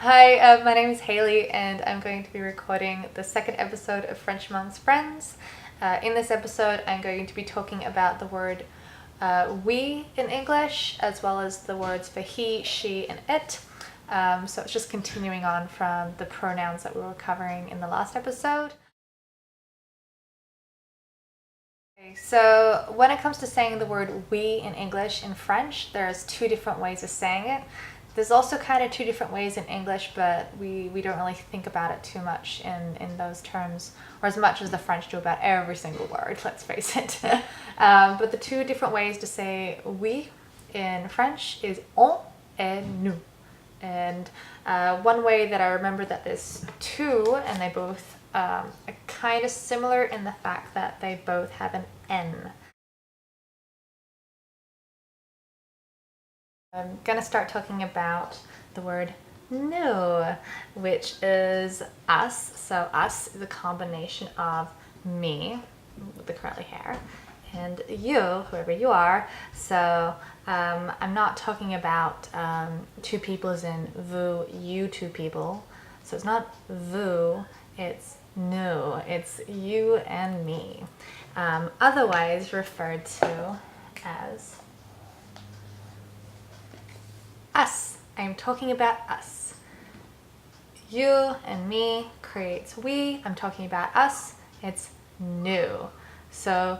Hi, my name is Haley, and I'm going to be recording the second episode of French Amongst Friends. In this episode, I'm going to be talking about the word we in English, as well as the words for he, she, and it. So it's just continuing on from the pronouns that we were covering in the last episode. Okay, so when it comes to saying the word we in English in French, there's two different ways of saying it. There's also kind of two different ways in English, but we don't really think about it too much in those terms, or as much as the French do about every single word, let's face it. But the two different ways to say oui in French is on and nous. And one way that I remember that there's two, and they both are kind of similar in the fact that they both have an N. I'm gonna start talking about the word nous, which is us. So us is a combination of me with the curly hair and you, whoever you are. So I'm not talking about two people as in vous, you two people. So it's not vous, it's nous. It's you and me. Otherwise referred to as us. I'm talking about us. You and me creates we. I'm talking about us. It's nous. So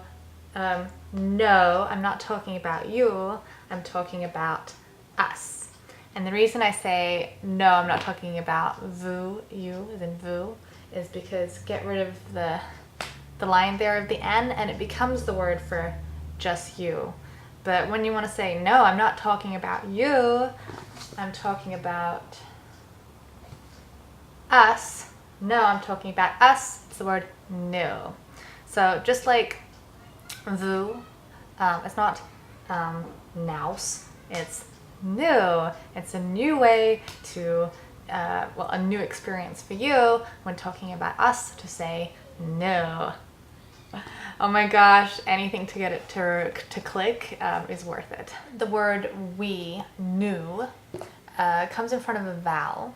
no, I'm not talking about you. I'm talking about us. And the reason I say no, I'm not talking about vous, you, as in vous, is because get rid of the line there of the N and it becomes the word for just you. But when you want to say, no, I'm not talking about you, I'm talking about us. No, I'm talking about us. It's the word nous. So just like vous, it's not nous, it's new. It's a new way to, a new experience for you when talking about us to say no. Oh my gosh, anything to get it to click is worth it. The word we, nous, comes in front of a vowel.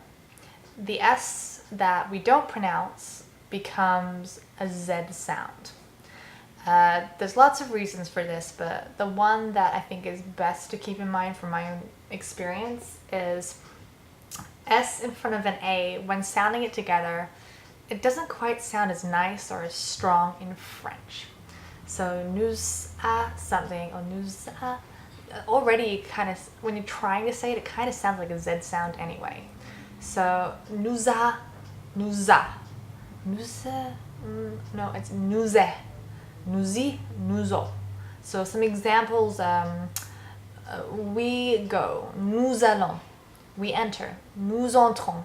The S that we don't pronounce becomes a Z sound. There's lots of reasons for this, but the one that I think is best to keep in mind from my own experience is S in front of an A, when sounding it together, it doesn't quite sound as nice or as strong in French. So nous a something, or nous a, already kind of, when you're trying to say it, it kind of sounds like a Z sound anyway. So nous a, nous a, nous a, no, it's nous a, nous y, nous o. So some examples, we go, nous allons, we enter, nous entrons,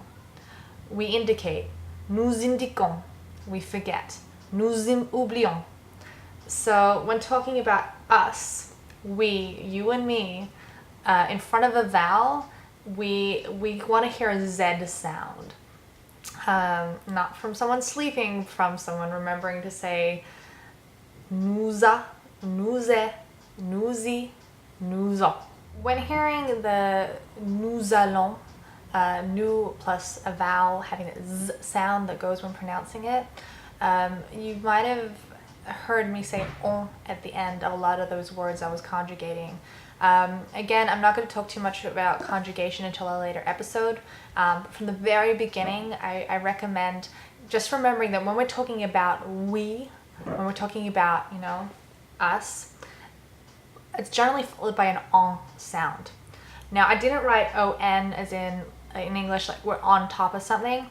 we indicate, nous indiquons, we forget, nous oublions. So when talking about us, we, you and me, in front of a vowel, we want to hear a Z sound. Not from someone sleeping, from someone remembering to say nous a, nous est, nous y, nous o. When hearing the nous allons, nous plus a vowel having a Z sound that goes when pronouncing it, you might have heard me say on at the end of a lot of those words I was conjugating. Again, I'm not going to talk too much about conjugation until a later episode. From the very beginning, I recommend just remembering that when we're talking about we, when we're talking about, us, it's generally followed by an on sound. Now, I didn't write on as in English, like we're on top of something.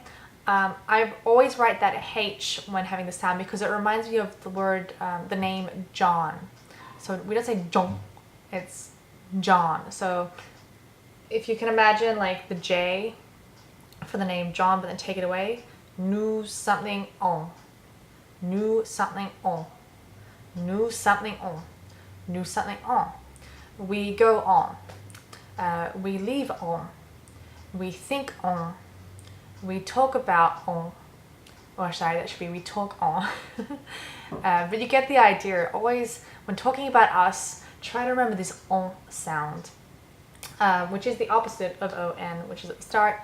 I always write that H when having the sound because it reminds me of the word, the name John. So we don't say John, it's John. So if you can imagine like the J for the name John, but then take it away, nous something on, nous something on, nous something on, nous something on. We go on, we leave on, we think on, we talk about on, or sorry, that should be we talk on. But you get the idea. Always, when talking about us, try to remember this on sound. which is the opposite of on, which is at the start.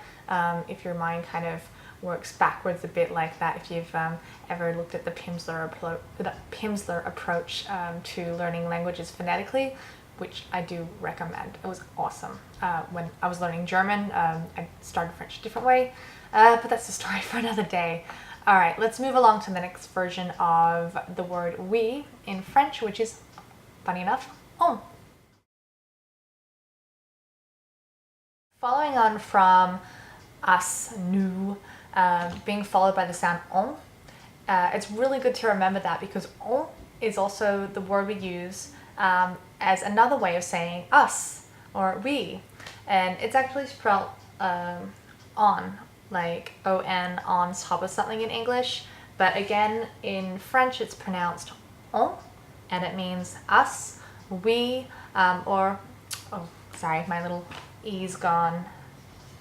If your mind kind of works backwards a bit like that, if you've ever looked at the Pimsleur approach to learning languages phonetically, which I do recommend. It was awesome. When I was learning German, I started French a different way, but that's a story for another day. All right, let's move along to the next version of the word we in French, which is, funny enough, on. Following on from us, nous, being followed by the sound on, it's really good to remember that because on is also the word we use as another way of saying us or we, and it's actually spelled on, like on top of something in English, but again in French it's pronounced on, and it means us, we, or oh sorry, my little E's gone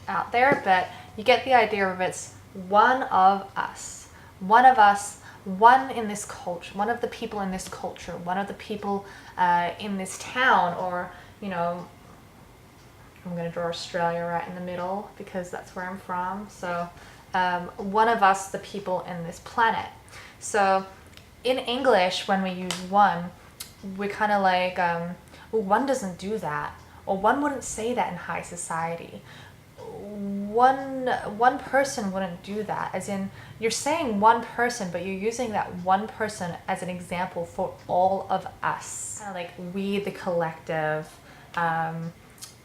out there, but you get the idea of it's one of us, one of us, one in this culture, one of the people in this culture, one of the people in this town, or you know, I'm going to draw Australia right in the middle because that's where I'm from. So one of us, the people in this planet. So in English, when we use one, we kind of like, well, one doesn't do that, or one wouldn't say that in high society. One person wouldn't do that, as in you're saying one person, but you're using that one person as an example for all of us, kind of like we the collective,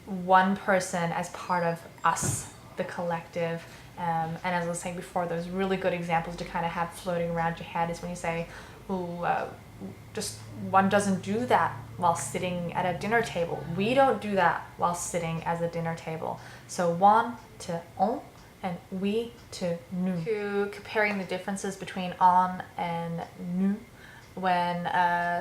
one person as part of us the collective, and as I was saying before, those really good examples to kind of have floating around your head is when you say, oh, just one doesn't do that while sitting at a dinner table. We don't do that while sitting at a dinner table. So one to on and we to nous. To comparing the differences between on and nous when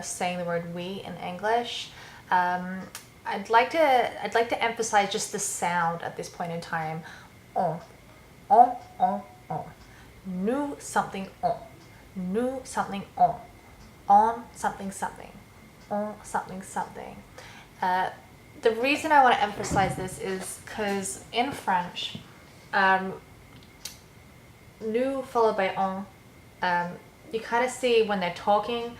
saying the word we in English, I'd like to emphasize just the sound at this point in time. On, on. Nous something on. Nous something on something something, on something something. The reason I want to emphasize this is because in French, nous followed by on, you kind of see when they're talking,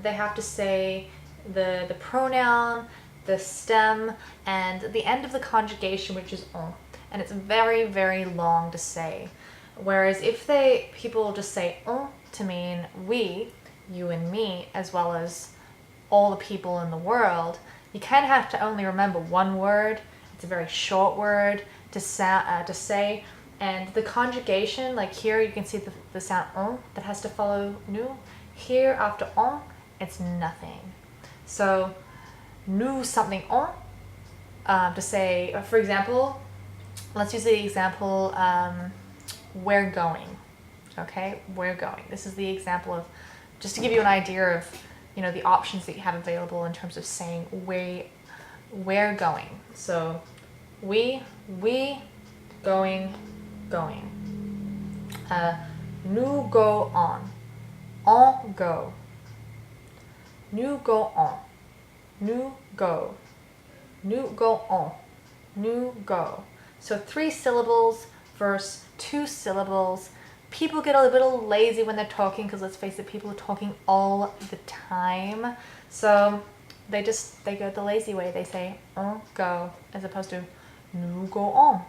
they have to say the pronoun, the stem, and the end of the conjugation, which is on, and it's very, very long to say. Whereas if people just say on to mean we, you and me, as well as all the people in the world, you kind of have to only remember one word. It's a very short word to say, and the conjugation, like here you can see the sound on that has to follow nous. Here after on, it's nothing. So nous something on, to say, for example, let's use the example, we're going. Okay, we're going. This is the example of, just to give you an idea of, you know, the options that you have available in terms of saying we're going. So we going. Nous go on go. Nous go on. Nous go. Nous go on. Nous go. So 3 syllables versus 2 syllables. People get a little lazy when they're talking because, let's face it, people are talking all the time. So they go the lazy way. They say on go as opposed to nous go on.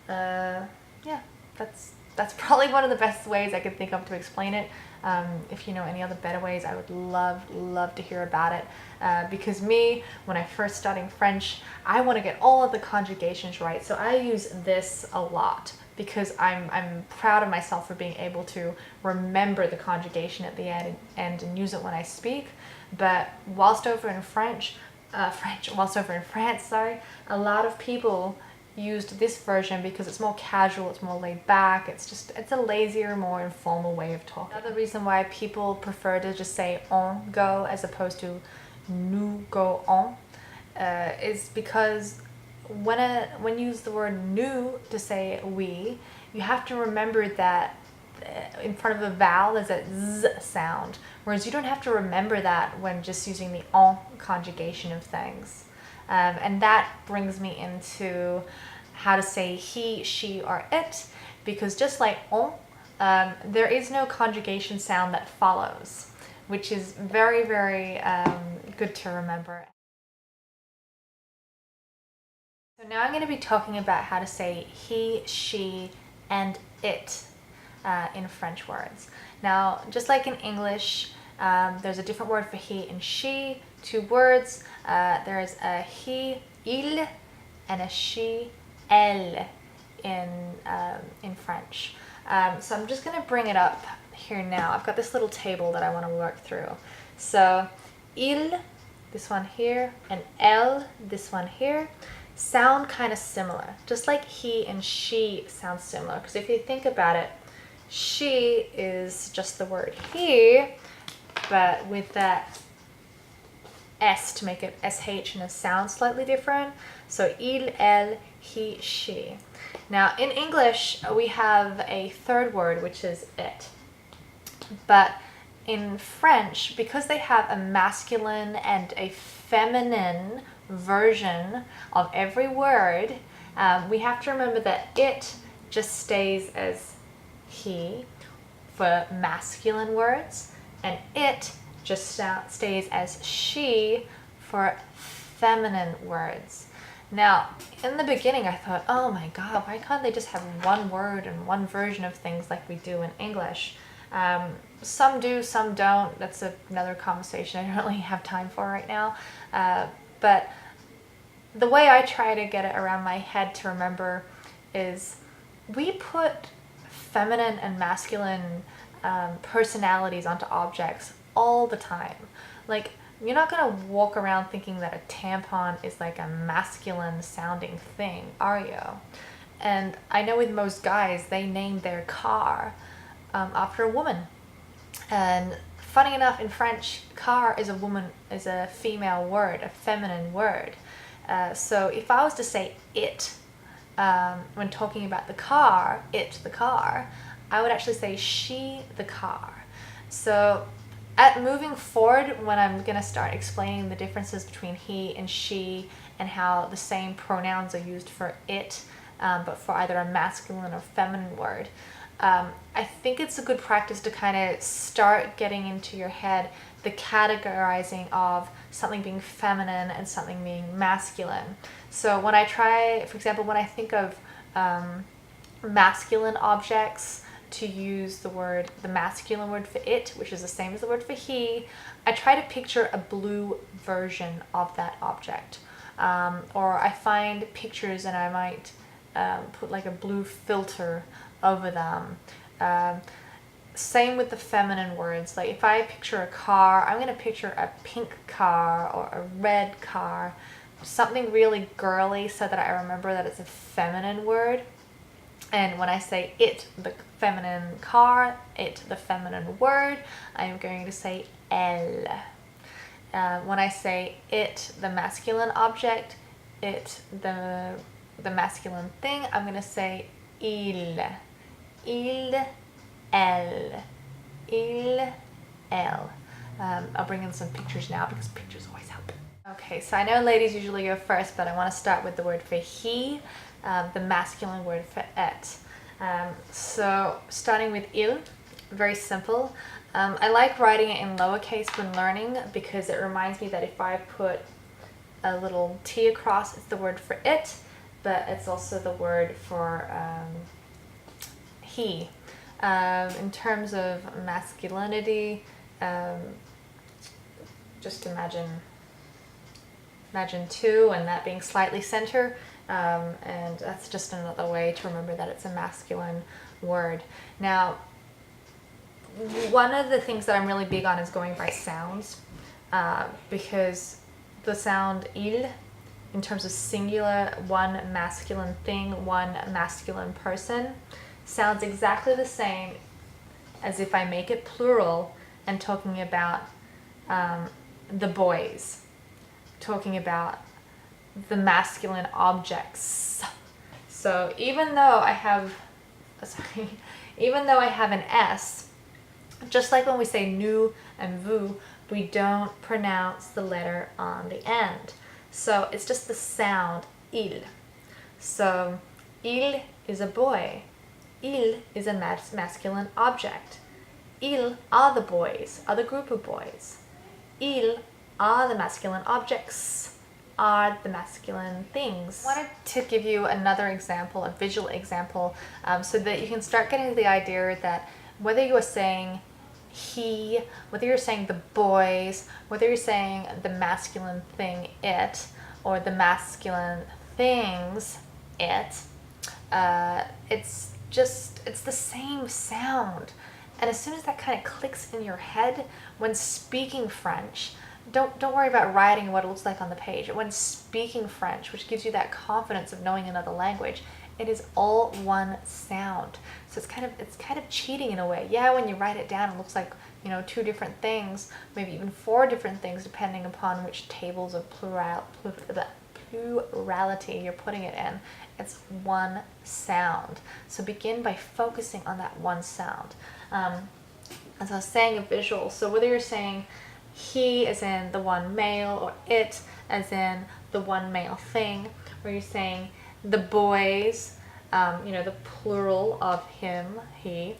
Yeah, that's probably one of the best ways I could think of to explain it. If you know any other better ways, I would love to hear about it. Because me, when I first studying French, I want to get all of the conjugations right. So I use this a lot because I'm proud of myself for being able to remember the conjugation at the end and use it when I speak. But whilst over in France, sorry, a lot of people used this version because it's more casual, it's more laid back, it's a lazier, more informal way of talking. Another reason why people prefer to just say on go as opposed to nous go on is because when you use the word nous to say we, you have to remember that in front of a vowel there's a z sound, whereas you don't have to remember that when just using the on conjugation of things. And that brings me into how to say he, she, or it, because just like on, there is no conjugation sound that follows, which is very, very good to remember. So now I'm going to be talking about how to say he, she, and it in French words. Now, just like in English, there's a different word for he and she, two words. There's a he, il, and a she, elle in French. So I'm just going to bring it up here now. I've got this little table that I want to work through. So, il, this one here, and elle, this one here, sound kind of similar. Just like he and she sound similar. Because if you think about it, she is just the word he, but with that S to make it SH and a sound slightly different. So il, elle, he, she. Now in English, we have a third word, which is it. But in French, because they have a masculine and a feminine version of every word, we have to remember that it just stays as he for masculine words, and it just stays as she for feminine words. Now, in the beginning, I thought, oh my God, why can't they just have one word and one version of things like we do in English? Some do, some don't. That's another conversation I don't really have time for right now. But the way I try to get it around my head to remember is we put feminine and masculine personalities onto objects all the time. Like, you're not going to walk around thinking that a tampon is like a masculine sounding thing, are you? And I know with most guys, they name their car after a woman. And funny enough, in French, car is a female word, a feminine word. So if I was to say it when talking about the car, the car, I would actually say she, the car. So moving forward, when I'm going to start explaining the differences between he and she and how the same pronouns are used for it, but for either a masculine or feminine word, I think it's a good practice to kind of start getting into your head the categorizing of something being feminine and something being masculine. So when I try, for example, when I think of masculine objects, to use the masculine word for it, which is the same as the word for he, I try to picture a blue version of that object. Or I find pictures and I might put like a blue filter over them. Same with the feminine words. Like if I picture a car, I'm going to picture a pink car or a red car, something really girly so that I remember that it's a feminine word. And when I say it, the feminine car, it, the feminine word, I'm going to say elle. When I say it, the masculine object, it, the masculine thing, I'm going to say il. Il, elle. Il, elle. I'll bring in some pictures now because pictures always help. Okay, so I know ladies usually go first, but I want to start with the word for he, the masculine word for it. So starting with il, very simple. I like writing it in lowercase when learning because it reminds me that if I put a little T across, it's the word for it, but it's also the word for he. In terms of masculinity, just imagine two and that being slightly center, and that's just another way to remember that it's a masculine word. Now, one of the things that I'm really big on is going by sounds, because the sound il, in terms of singular, one masculine thing, one masculine person, sounds exactly the same as if I make it plural and talking about the boys, talking about the masculine objects. So even though I have an S, just like when we say nous and vous, we don't pronounce the letter on the end. So it's just the sound, il. So il is a boy. Il is a masculine object. Ils are the boys, are the group of boys. Ils are the masculine objects, are the masculine things. I wanted to give you another example, a visual example, so that you can start getting the idea that whether you are saying he, whether you're saying the boys, whether you're saying the masculine thing it, or the masculine things it, it's the same sound. And as soon as that kind of clicks in your head when speaking French, don't worry about writing what it looks like on the page. When speaking French, which gives you that confidence of knowing another language, it is all one sound. So it's kind of cheating in a way. Yeah, when you write it down, it looks like, you know, two different things, maybe even four different things, depending upon which tables of plurality you're putting it in. It's one sound. So begin by focusing on that one sound. As I was saying, a visual. So whether you're saying he as in the one male, or it as in the one male thing, or you're saying the boys, you know, the plural of him, he,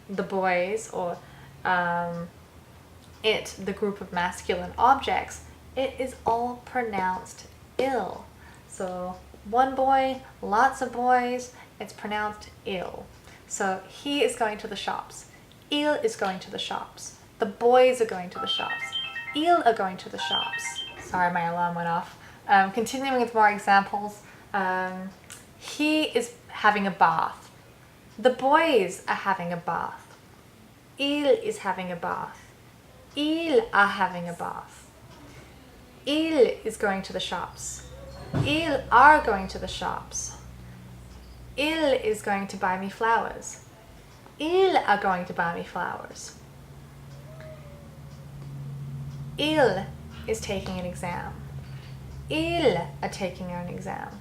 the boys, or it, the group of masculine objects, it is all pronounced ill. So one boy, lots of boys, it's pronounced ill. So he is going to the shops. Il is going to the shops. The boys are going to the shops. Ils are going to the shops. Sorry, my alarm went off. Continuing with more examples. He is having a bath. The boys are having a bath. Il is having a bath. Ils are having a bath. Il is going to the shops. Ils are going to the shops. Il is going to buy me flowers. Ils are going to buy me flowers. Il is taking an exam. Ils are taking an exam.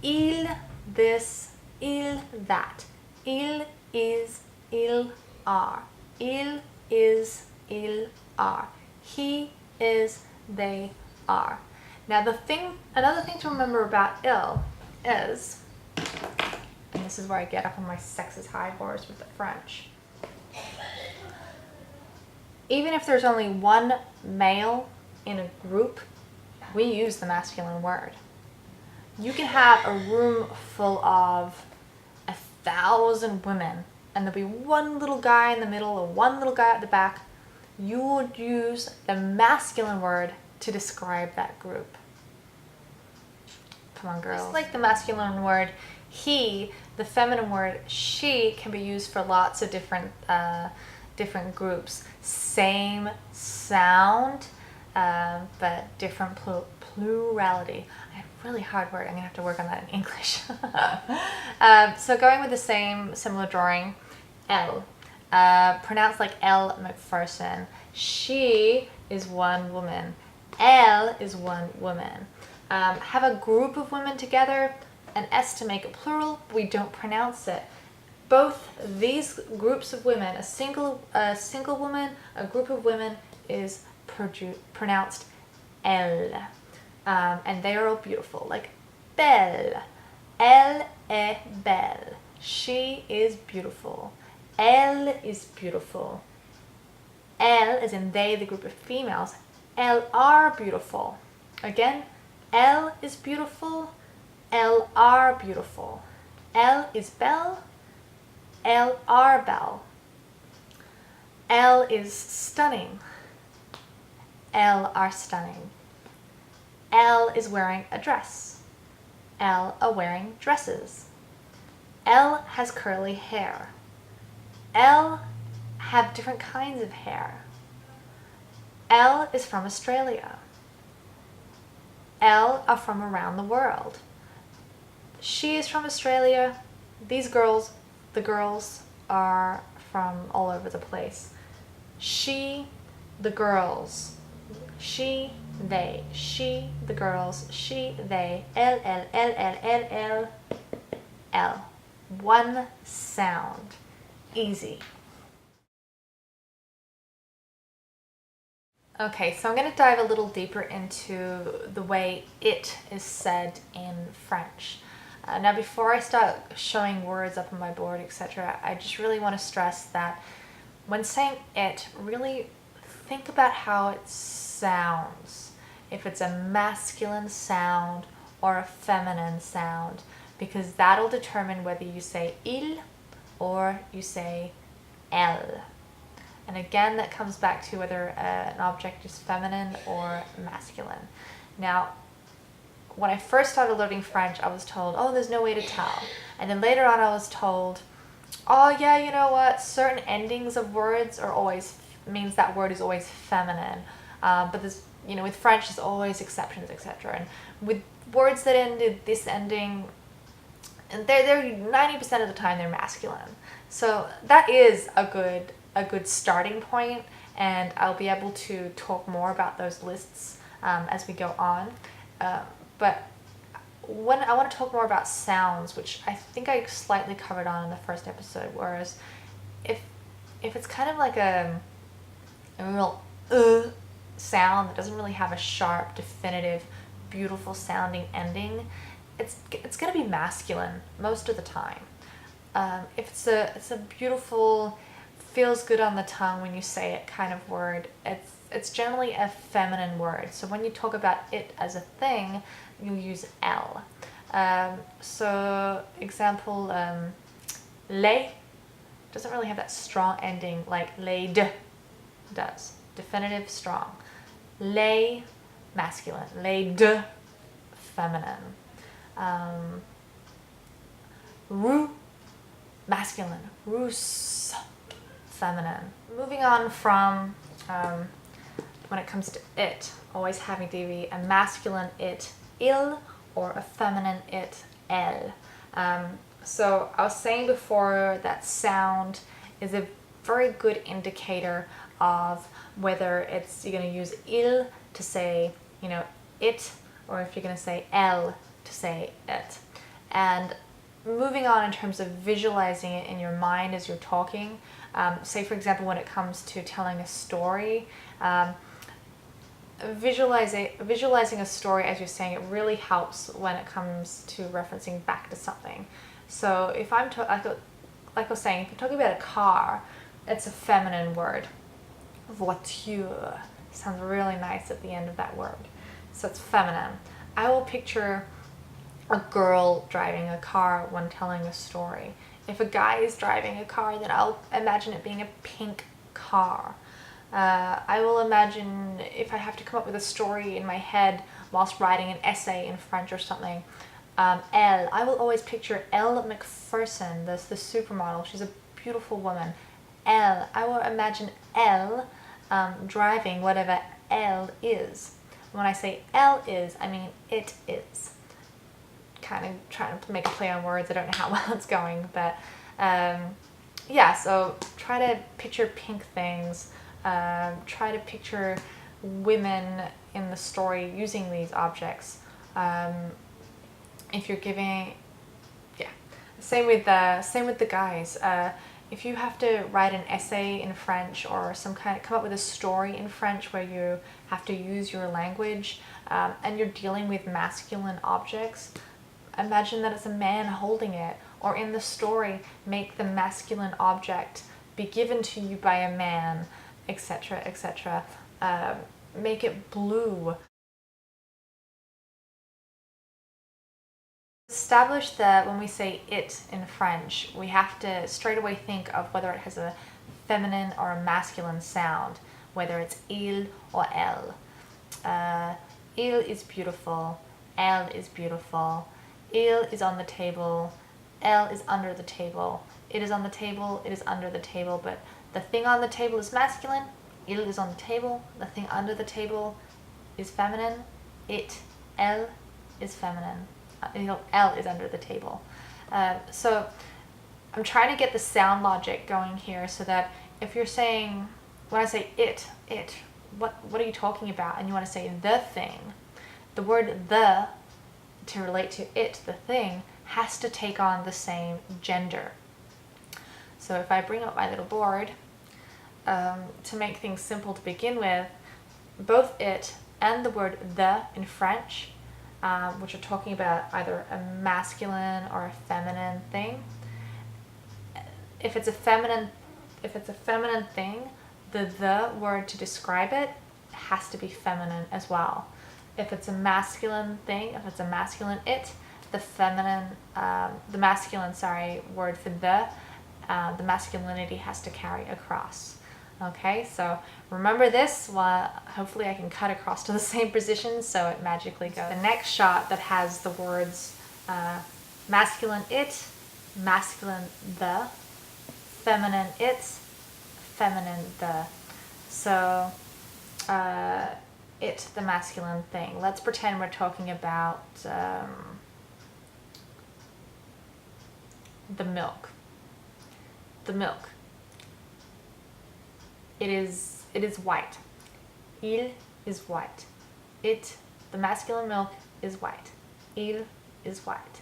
Il this, il that. Il is, il are. Il is, il are. He is, they are. Now another thing to remember about il is, and this is where I get up on my sexist high horse with the French. Even if there's only one male in a group, we use the masculine word. You can have a room full of 1,000 women, and there'll be one little guy in the middle or one little guy at the back. You would use the masculine word to describe that group. Come on, girls. Just like the masculine word he, the feminine word she can be used for lots of different groups. Same sound, but different plurality. I have a really hard word. I'm gonna have to work on that in English. So going with the same similar drawing, Elle, pronounced like Elle Macpherson. She is one woman. Elle is one woman. Have a group of women together, an S to make it plural, we don't pronounce it. Both these groups of women, a single woman, a group of women, is pronounced elle. And they are all beautiful, like belle. Elle est belle. She is beautiful. Elle is beautiful. Elle, as in they, the group of females. Elles are beautiful. Again, elle is beautiful. Elles are beautiful. Elle is belle. Elles are belle. Elle is stunning. Elles are stunning. Elle is wearing a dress. Elles are wearing dresses. Elle has curly hair. Elles have different kinds of hair. Elle is from Australia. Elles are from around the world. She is from Australia. These girls, the girls, are from all over the place. She, the girls. She, they. She, the girls. She, they. Elle, elle, elle, elle, elle, elle, elle. One sound. Easy. Okay, so I'm going to dive a little deeper into the way it is said in French. Now, before I start showing words up on my board, etc., I just really want to stress that when saying it, really think about how it sounds. If it's a masculine sound or a feminine sound, because that'll determine whether you say il or you say elle. And again, that comes back to whether an object is feminine or masculine. Now, when I first started learning French, I was told, oh, there's no way to tell. And then later on, I was told, oh, yeah, you know what? Certain endings of words are always, means that word is always feminine. But there's, with French, there's always exceptions, etc. And with words that ended this ending, and they're 90% of the time they're masculine. So that is a good starting point, and I'll be able to talk more about those lists as we go on. But when I want to talk more about sounds, which I think I slightly covered on in the first episode, whereas if it's kind of like a real sound that doesn't really have a sharp, definitive, beautiful sounding ending, it's going to be masculine most of the time. If it's a beautiful, feels good on the tongue when you say it kind of word, it's generally a feminine word. So when you talk about it as a thing, you use elle. So example, les doesn't really have that strong ending like les does. Definitive, strong. Les, masculine. Les deux, feminine. Roux, masculine. Rousse, feminine. Moving on from when it comes to it, always having to be a masculine it, il, or a feminine it, elle. So I was saying before that sound is a very good indicator of whether you're going to use il to say, it, or if you're going to say elle to say it. And moving on in terms of visualizing it in your mind as you're talking, say for example when it comes to telling a story, visualizing a story as you're saying it really helps when it comes to referencing back to something. So if I'm like I was saying, if you're talking about a car, it's a feminine word. Voiture sounds really nice at the end of that word, so it's feminine. I will picture a girl driving a car when telling a story. If a guy is driving a car, then I'll imagine it being a pink car. I will imagine, if I have to come up with a story in my head whilst writing an essay in French or something, Elle. I will always picture Elle Macpherson, the supermodel. She's a beautiful woman. Elle. I will imagine Elle driving whatever Elle is. When I say Elle is, I mean it is. Kind of trying to make a play on words. I don't know how well it's going, but yeah, so try to picture pink things. Try to picture women in the story using these objects. If you're giving, yeah, same with the guys. If you have to write an essay in French or come up with a story in French where you have to use your language, and you're dealing with masculine objects, imagine that it's a man holding it, or in the story, make the masculine object be given to you by a man, etc., etc. Make it blue. Establish that when we say it in French, we have to straight away think of whether it has a feminine or a masculine sound, whether it's il or elle. Il is beautiful, elle is beautiful, il is on the table, elle is under the table, it is on the table, it is under the table, but the thing on the table is masculine, il is on the table, the thing under the table is feminine, elle is feminine. Elle is under the table. So I'm trying to get the sound logic going here so that if you're saying, when I say it, what are you talking about? And you want to say the thing, the word the, to relate to it, the thing, has to take on the same gender. So if I bring up my little board, to make things simple to begin with, both it and the word the in French, which are talking about either a masculine or a feminine thing. If it's a feminine thing, the word to describe it has to be feminine as well. If it's a masculine thing, if it's a masculine it, the masculine word for the masculinity has to carry across. Okay, so remember this. Hopefully I can cut across to the same position so it magically goes. The next shot that has the words masculine it, masculine the, feminine it, feminine the. So it, the masculine thing. Let's pretend we're talking about the milk. The milk. It is white. Il is white. It, the masculine milk, is white. Il is white.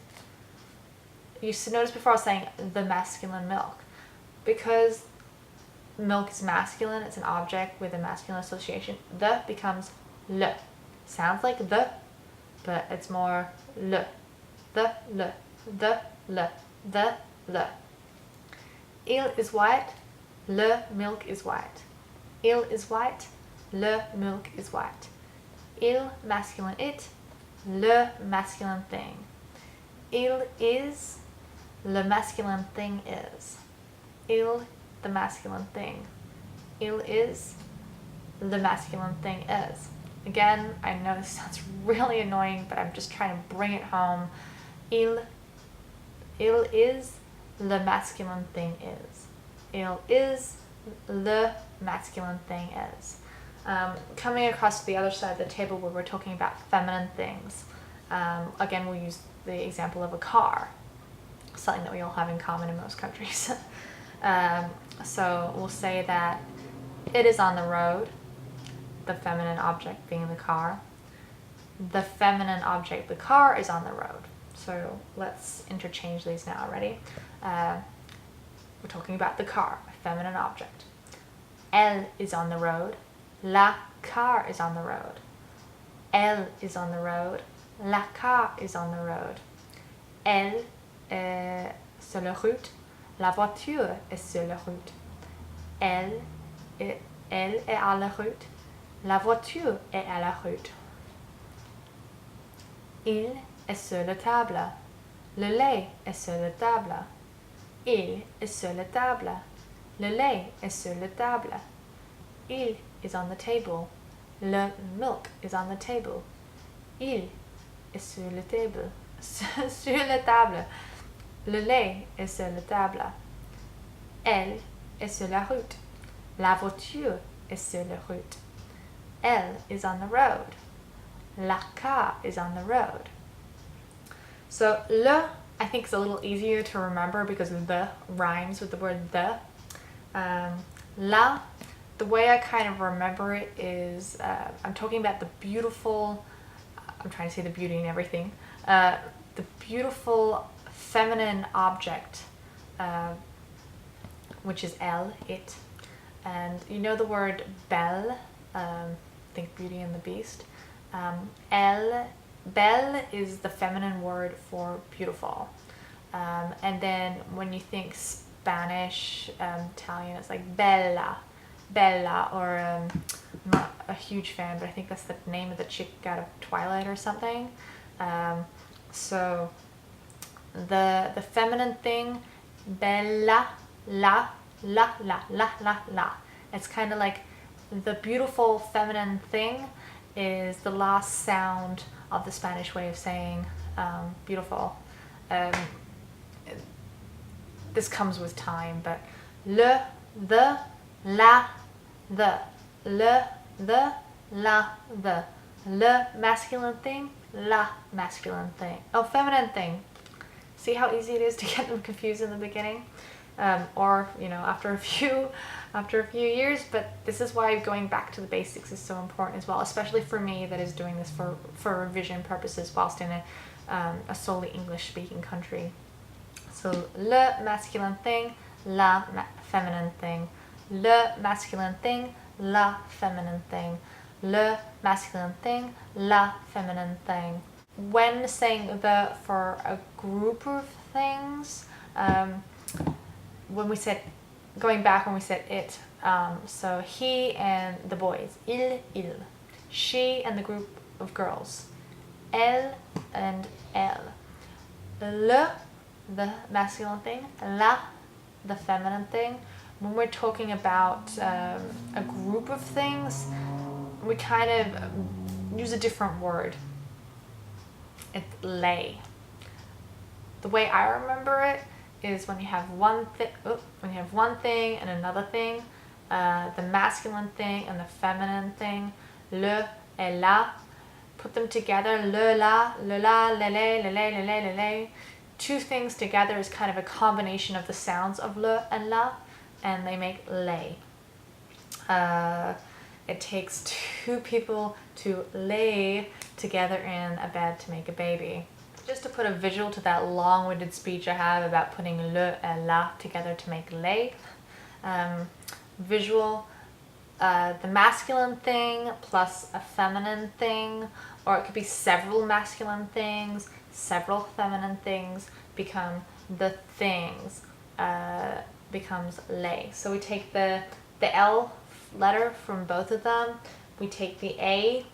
You should notice before I was saying the masculine milk, because milk is masculine, it's an object with a masculine association. The becomes le. Sounds like the, but it's more le. The le. The le. The le. Il is white. Le milk is white. Il is white. Le milk is white. Il masculine it. Le masculine thing. Il is. Le masculine thing is. Il, the masculine thing. Il is. The masculine thing is. Again, I know this sounds really annoying, but I'm just trying to bring it home. Il is. Le masculine thing is. Il is. Le masculine thing is. Coming across to the other side of the table where we're talking about feminine things, again we'll use the example of a car, something that we all have in common in most countries. So we'll say that it is on the road, the feminine object being the car. The feminine object, the car, is on the road. So let's interchange these now. Ready? We're talking about the car, a feminine object. Elle is on the road. La car is on the road. Elle is on the road. La car is on the road. Elle est sur la route. La voiture est sur la route. Elle est à la route. La voiture est à la route. Il est sur la table. Le lait est sur la table. Il est sur la table. Le lait est sur la table. Il is on the table. Le milk is on the table. Il est sur la table. Sur la table. Le lait est sur la table. Elle est sur la route. La voiture est sur la route. Elle is on the road. La car is on the road. So le, I think, is a little easier to remember because the rhymes with the word the. La, the way I kind of remember it is, I'm talking about the beautiful, I'm trying to say the beauty in everything, the beautiful feminine object, which is elle, it. And you know the word belle, think Beauty and the Beast. Belle is the feminine word for beautiful. And then when you think Spanish, Italian, it's like bella, or I'm not a huge fan, but I think that's the name of the chick out of Twilight or something. So the feminine thing, bella, la. It's kind of like the beautiful feminine thing is the last sound of the Spanish way of saying beautiful. This comes with time, but le, the, la, the, le, the, la, the, le masculine thing, la masculine thing. Oh, feminine thing. See how easy it is to get them confused in the beginning? Or, you know, after a few years, but this is why going back to the basics is so important as well, especially for me that is doing this for revision purposes whilst in a solely English-speaking country. So, le masculine thing, feminine thing. Le masculine thing, la feminine thing. le masculine thing, la feminine thing. When saying the for a group of things, when we said, going back when we said it, so he and the boys, il, she and the group of girls, elle and elle, le, the masculine thing, la, the feminine thing. When we're talking about a group of things, we kind of use a different word. It's lay. The way I remember it is when you have one thing and another thing, the masculine thing and the feminine thing, le et la, put them together, le la, le le. Two things together is kind of a combination of the sounds of le and la, and they make lay. It takes two people to lay together in a bed to make a baby. Just to put a visual to that long-winded speech I have about putting le and la together to make lay. Visual, the masculine thing plus a feminine thing, or it could be several masculine things, several feminine things, become the things, becomes lay. So we take the L letter from both of them, we take the A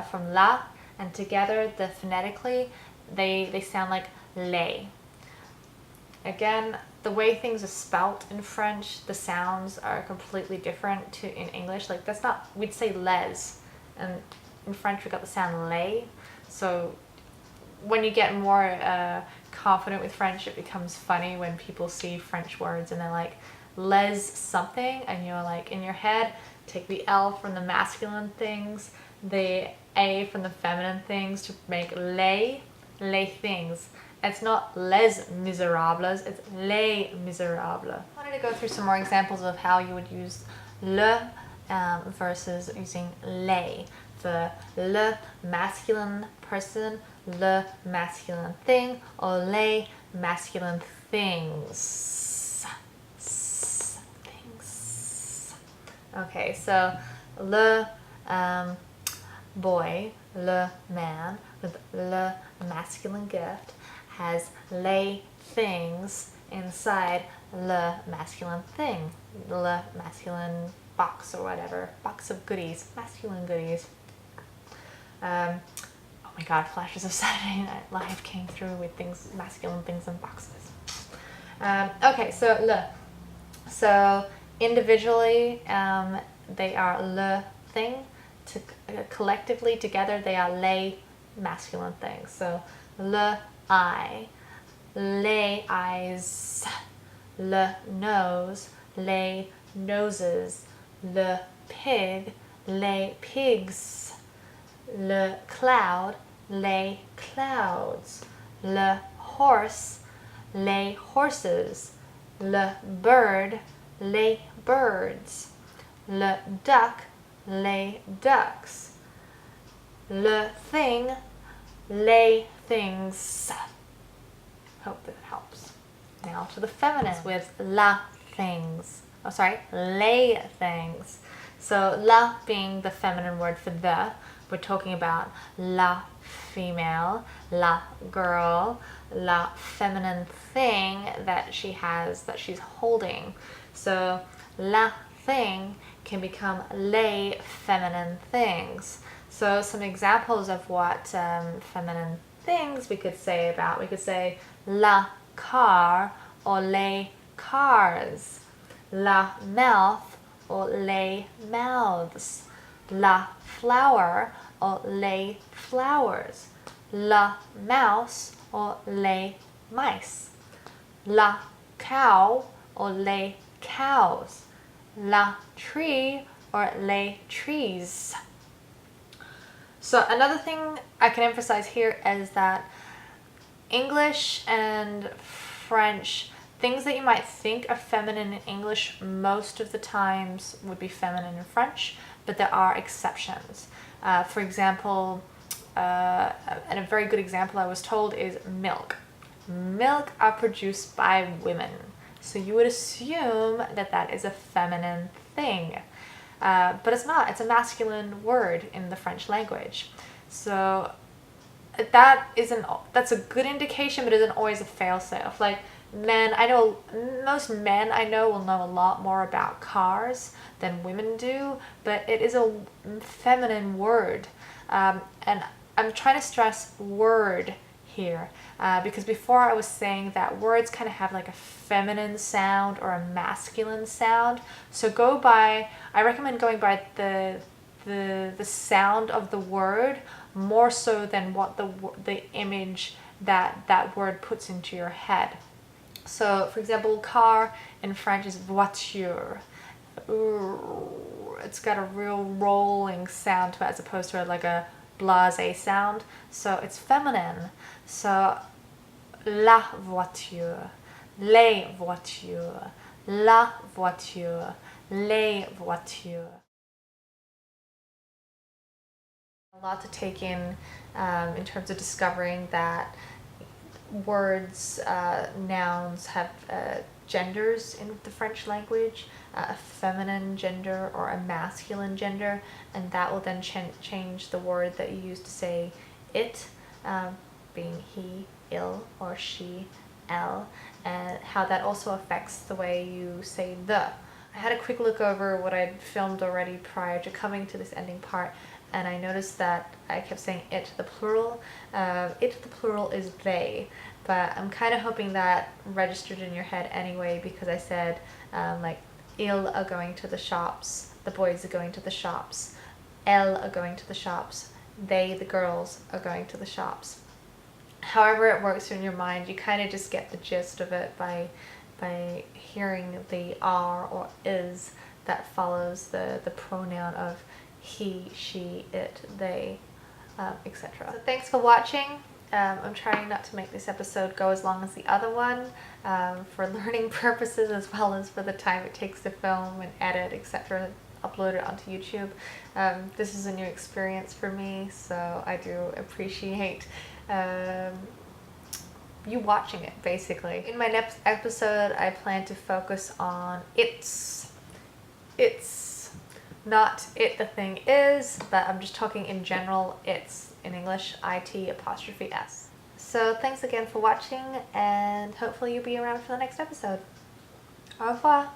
from la, and together, phonetically, they sound like lay. Again, the way things are spelt in French, the sounds are completely different to in English. Like that's not, we'd say les, and in French we got the sound lay. So when you get more confident with French, it becomes funny when people see French words and they're like les something, and you're like in your head, take the L from the masculine things, the A from the feminine things to make les things. It's not les miserables, it's les miserables. I wanted to go through some more examples of how you would use le versus using les. The le masculine person, le masculine thing, or les masculine things. Okay, so le boy, le man, with le masculine gift, has les things inside le masculine thing, le masculine box or whatever, box of goodies, masculine goodies. Oh my god, flashes of Saturday Night Live came through with things, masculine things in boxes. Okay, so le. So individually, they are le thing. Collectively together, they are les masculine things. So le eye, les eyes, le nose, les noses, le pig, les pigs, le cloud, les clouds, le horse, les horses, le bird, les birds, le duck, les ducks, le thing, les things. Hope that helps. Now to the feminine with la things. Oh, sorry, les things. So la being the feminine word for the, we're talking about la female, la girl, la feminine thing that she has, that she's holding. So la thing can become les feminine things. So some examples of what feminine things we could say about, we could say la car or les cars, la mouth or les mouths, la flower or les flowers, la mouse or les mice, la cow or les cows, la tree or les trees. So another thing I can emphasize here is that English and French, things that you might think are feminine in English, most of the times would be feminine in French, but there are exceptions. For example, and a very good example I was told is milk. Milk are produced by women, so you would assume that that is a feminine thing. but it's not. It's a masculine word in the French language. So that's a good indication, but isn't always a fail-safe. Like most men I know will know a lot more about cars than women do, but it is a feminine word. And I'm trying to stress word here, because before I was saying that words kind of have like a feminine sound or a masculine sound. So I recommend going by the sound of the word more so than what the image that word puts into your head. So, for example, car in French is voiture. It's got a real rolling sound to it as opposed to like a blasé sound. So it's feminine. So, la voiture, les voitures, la voiture, les voitures. A lot to take in terms of discovering that words, nouns have genders in the French language, a feminine gender or a masculine gender, and that will then change the word that you use to say it, being he, il, or she, elle, and how that also affects the way you say the. I had a quick look over what I'd filmed already prior to coming to this ending part, and I noticed that I kept saying it, the plural. It, the plural, is they, but I'm kind of hoping that registered in your head anyway, because I said like, ils are going to the shops, the boys are going to the shops, elles are going to the shops, they, the girls, are going to the shops. However it works in your mind, you kind of just get the gist of it by hearing the are or is that follows the pronoun of he, she, it, they, etc. So thanks for watching. I'm trying not to make this episode go as long as the other one, for learning purposes as well as for the time it takes to film and edit, etc., upload it onto YouTube. This is a new experience for me, so I do appreciate you watching it, basically. In my next episode, I plan to focus on it's. Not it the thing is, but I'm just talking in general, it's, in English, IT''S. So thanks again for watching, and hopefully you'll be around for the next episode. Au revoir!